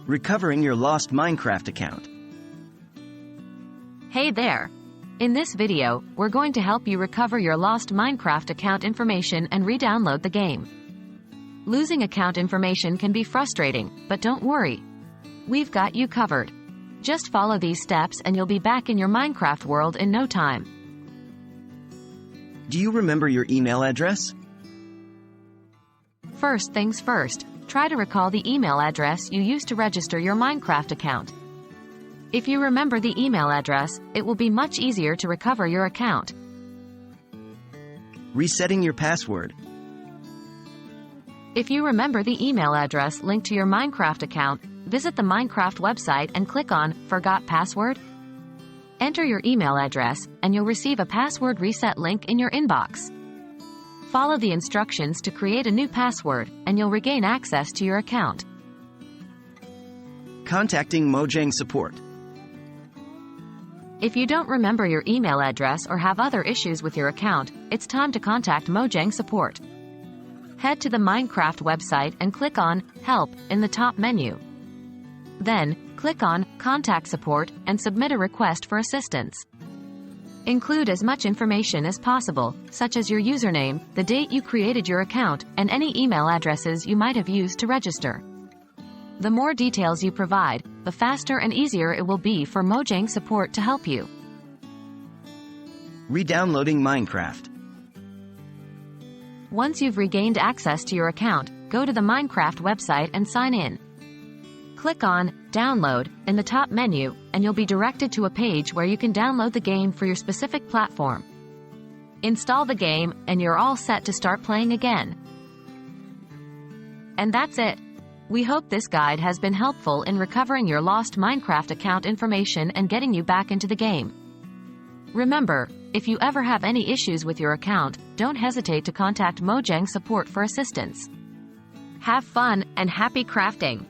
Recovering your lost Minecraft account. Hey there! In this video, we're going to help you recover your lost Minecraft account information and re-download the game. Losing account information can be frustrating, but don't worry. We've got you covered. Just follow these steps and you'll be back in your Minecraft world in no time. Do you remember your email address? First things first, try to recall the email address you used to register your Minecraft account. If you remember the email address, it will be much easier to recover your account. Resetting your password. If you remember the email address linked to your Minecraft account, visit the Minecraft website and click on Forgot Password. Enter your email address, and you'll receive a password reset link in your inbox. Follow the instructions to create a new password, and you'll regain access to your account. Contacting Mojang support. If you don't remember your email address or have other issues with your account, it's time to contact Mojang support. Head to the Minecraft website and click on Help in the top menu. Then, click on Contact Support and submit a request for assistance. Include as much information as possible, such as your username, the date you created your account, and any email addresses you might have used to register. The more details you provide, the faster and easier it will be for Mojang support to help you. Re-downloading Minecraft. Once you've regained access to your account, go to the Minecraft website and sign in. Click on Download in the top menu, and you'll be directed to a page where you can download the game for your specific platform. Install the game, and you're all set to start playing again. And that's it. We hope this guide has been helpful in recovering your lost Minecraft account information and getting you back into the game. Remember, if you ever have any issues with your account, don't hesitate to contact Mojang support for assistance. Have fun and happy crafting!